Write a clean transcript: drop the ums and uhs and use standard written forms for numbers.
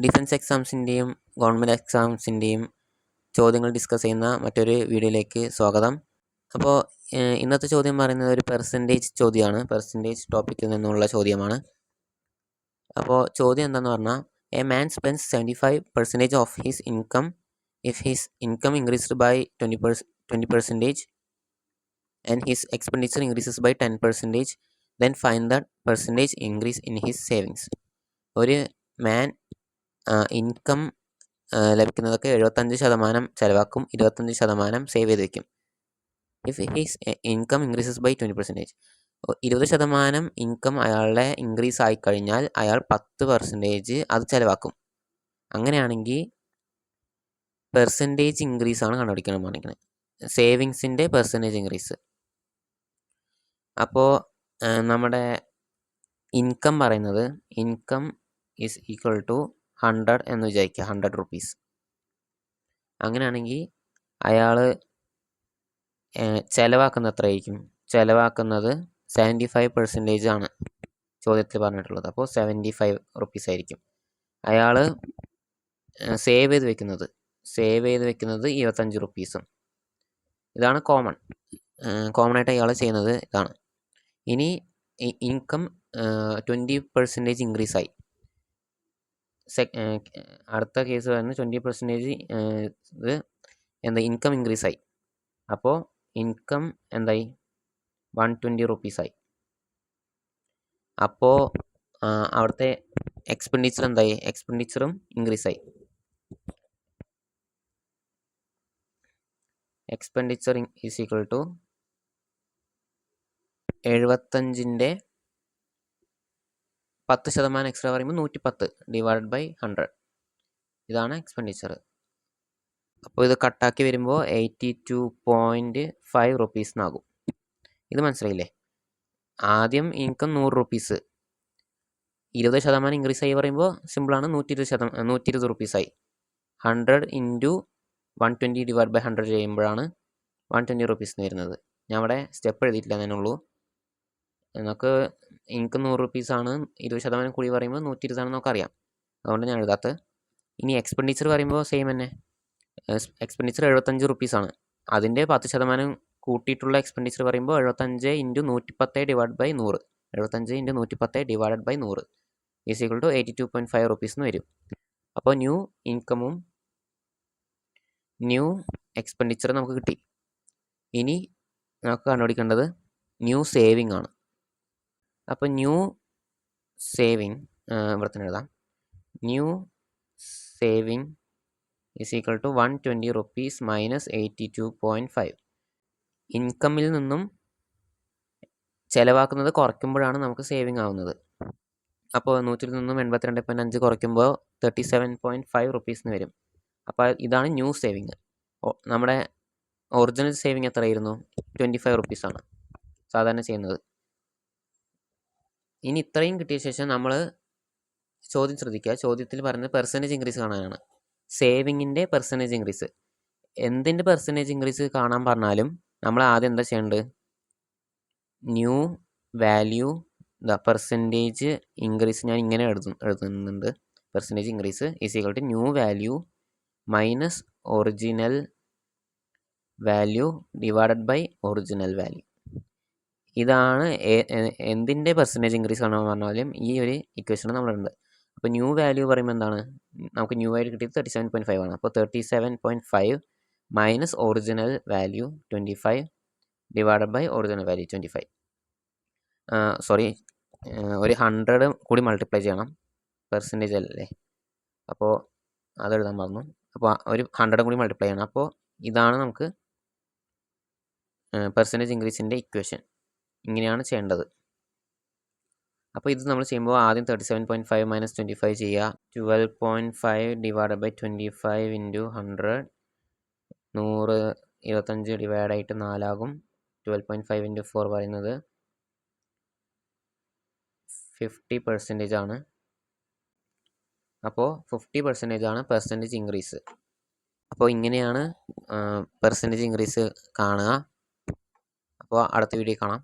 Defence എക്സാംസിൻ്റെയും government എക്സാംസിൻ്റെയും ചോദ്യങ്ങൾ discuss ചെയ്യുന്ന മറ്റൊരു വീഡിയോയിലേക്ക് സ്വാഗതം. അപ്പോൾ ഇന്നത്തെ ചോദ്യം പറയുന്നത് ഒരു പെർസെൻറ്റേജ് ചോദ്യമാണ്. പെർസെൻറ്റേജ് ടോപ്പിക്കിൽ നിന്നുള്ള ചോദ്യമാണ്. അപ്പോൾ ചോദ്യം എന്താണെന്ന് പറഞ്ഞാൽ, a man spends 75% of his income if his income increased by 20% and his expenditure increases by 10%, then find the percentage increase in his savings. ഒരു മാൻ ഇൻകം ലഭിക്കുന്നതൊക്കെ 75% ചിലവാക്കും, 25% സേവ് ചെയ്ത് വയ്ക്കും. If his income increases by 20%, 20% income അയാളുടെ increase ആയിക്കഴിഞ്ഞാൽ അയാൾ 10% അത് ചിലവാക്കും. അങ്ങനെയാണെങ്കിൽ percentage increase ആണ് കണ്ടുപിടിക്കണം പറഞ്ഞിരിക്കുന്നത്, സേവിങ്സിൻ്റെ പെർസെൻറ്റേജ് ഇൻക്രീസ്. അപ്പോൾ നമ്മുടെ ഇൻകം പറയുന്നത്, ഇൻകം ഈസ് ഈക്വൽ ടു 100 എന്ന് വിചാരിക്കുക, 100 rupees. അങ്ങനെയാണെങ്കിൽ അയാൾ ചിലവാക്കുന്നത് എത്രയായിരിക്കും? ചിലവാക്കുന്നത് 75% ആണ് ചോദ്യത്തിൽ പറഞ്ഞിട്ടുള്ളത്. അപ്പോൾ 75 rupees ആയിരിക്കും. അയാൾ സേവ് ചെയ്ത് വെക്കുന്നത് 25 rupees. ഇതാണ് കോമൺ ആയിട്ട് അയാൾ ചെയ്യുന്നത് ഇതാണ്. ഇനി ഇൻകം 20% ഇൻക്രീസ് ആയി. അടുത്ത കേസ് വരുന്നത് 20% ഇത് ഇൻകം ഇൻക്രീസ് ആയി. അപ്പോൾ ഇൻകം എന്തായി? 120 rupees ആയി. അപ്പോൾ അവിടുത്തെ എക്സ്പെൻഡിച്ചർ എന്തായി? എക്സ്പെൻഡിച്ചറും ഇൻക്രീസ് ആയി. എക്സ്പെൻഡിച്ചർ ഈസ് ഈക്വൽ ടു 75ൻ്റെ 10% എക്സ്ട്രാ പറയുമ്പോൾ 110 ഡിവൈഡ് ബൈ 100. ഇതാണ് എക്സ്പെൻഡിച്ചർ. അപ്പോൾ ഇത് കട്ടാക്കി വരുമ്പോൾ 82.5 rupees എന്നാകും. ഇത് മനസ്സിലായില്ലേ? ആദ്യം ഇൻകം 100 rupees, 20% ഇൻക്രീസ് ആയി പറയുമ്പോൾ സിമ്പിളാണ്, 120 rupees ആയി. 100 ഇൻറ്റു 120 ഡിവൈഡ് ബൈ 100 ചെയ്യുമ്പോഴാണ് 120 rupees വരുന്നത്. ഞാൻ അവിടെ സ്റ്റെപ്പ് എഴുതിയിട്ടില്ല എന്നേ. നമുക്ക് ഇൻകം 100 rupees ആണ്, 20% കൂടി പറയുമ്പോൾ 120 ആണെന്ന് നമുക്ക് അറിയാം, അതുകൊണ്ട് ഞാൻ എഴുതാത്തത്. ഇനി എക്സ്പെൻഡിച്ചർ പറയുമ്പോൾ സെയിം തന്നെ. എക്സ്പെൻഡിച്ചർ 75 rupees ആണ്. അതിൻ്റെ 10% കൂട്ടിയിട്ടുള്ള എക്സ്പെൻഡിച്ചർ പറയുമ്പോൾ 75 into 110 divide by 100, 75 into 110 divide by 100 is equal to 82.5 rupees എന്ന് വരും. അപ്പോൾ ന്യൂ ഇൻകമും ന്യൂ എക്സ്പെൻഡിച്ചറും നമുക്ക് കിട്ടി. ഇനി നമുക്ക് കണ്ടുപിടിക്കേണ്ടത് ന്യൂ സേവിങ് ആണ്. അപ്പോൾ ന്യൂ സേവിങ് ഇവിടെ തന്നെ എഴുതാം. New saving is equal to 120 rupees minus 82.5. ഇൻകമിൽ നിന്നും ചിലവാക്കുന്നത് കുറയ്ക്കുമ്പോഴാണ് നമുക്ക് സേവിങ് ആവുന്നത്. അപ്പോൾ 100 നിന്നും 82.5 കുറയ്ക്കുമ്പോൾ 37.5 rupees എന്ന് വരും. അപ്പോൾ ഇതാണ് ന്യൂ സേവിങ്. നമ്മുടെ ഒറിജിനൽ സേവിങ് എത്രയായിരുന്നു? 25 rupees ആണ് സാധാരണ ചെയ്യുന്നത്. ഇനി ഇത്രയും കിട്ടിയ ശേഷം നമ്മൾ ചോദ്യം ശ്രദ്ധിക്കുക. ചോദ്യത്തിൽ പറയുന്നത് പെർസെൻറ്റേജ് ഇൻക്രീസ് കാണാനാണ്. സേവിങ്ങിൻ്റെ പെർസെൻറ്റേജ് ഇൻക്രീസ്. എന്തിൻ്റെ പെർസെൻറ്റേജ് ഇൻക്രീസ് കാണാൻ പറഞ്ഞാലും നമ്മൾ ആദ്യം എന്താ ചെയ്യേണ്ടത്? ന്യൂ വാല്യൂ പെർസെൻറ്റേജ് ഇൻക്രീസ് ഞാൻ ഇങ്ങനെ എഴുതുന്നുണ്ട്. Percentage increase is equal to new value minus original value divided by original value. ഇതാണ് എന്തിൻ്റെ പെർസെൻറ്റേജ് ഇൻക്രീസ് കാണാൻ പറഞ്ഞാലും ഈ ഒരു ഇക്വേഷൻ നമ്മളുണ്ട്. അപ്പോൾ ന്യൂ വാല്യൂ പറയുമ്പോൾ എന്താണ്? നമുക്ക് ന്യൂ ആയിട്ട് കിട്ടിയത് 37.5 ആണ്. അപ്പോൾ 37.5 minus original value 25 divided by original value 25. ഒരു 100 കൂടി മൾട്ടിപ്ലൈ ചെയ്യണം, പെർസെൻറ്റേജ് അല്ലേ. അപ്പോൾ അതെഴുതാൻ പറഞ്ഞു. അപ്പോൾ ഒരു 100 കൂടി മൾട്ടിപ്ലൈ ചെയ്യണം. അപ്പോൾ ഇതാണ് നമുക്ക് പെർസെൻറ്റേജ് ഇൻക്രീസിൻ്റെ ഇക്വേഷൻ. ഇങ്ങനെയാണ് ചെയ്യേണ്ടത്. അപ്പോൾ ഇത് നമ്മൾ ചെയ്യുമ്പോൾ ആദ്യം 37.5 മൈനസ് 25 ചെയ്യുക. 12.5 ഡിവൈഡ് ബൈ 25 ഇൻറ്റു 100, 125 ഡിവൈഡ് ആയിട്ട് 4 ആകും. 12.5 ഇൻറ്റു 4 പറയുന്നത് 50% ആണ്. അപ്പോൾ 50% ആണ് പെർസെൻറ്റേജ് ഇൻക്രീസ്. അപ്പോൾ ഇങ്ങനെയാണ് പെർസെൻറ്റേജ് ഇൻക്രീസ് കാണുക. അപ്പോൾ അടുത്ത വീഡിയോ കാണാം.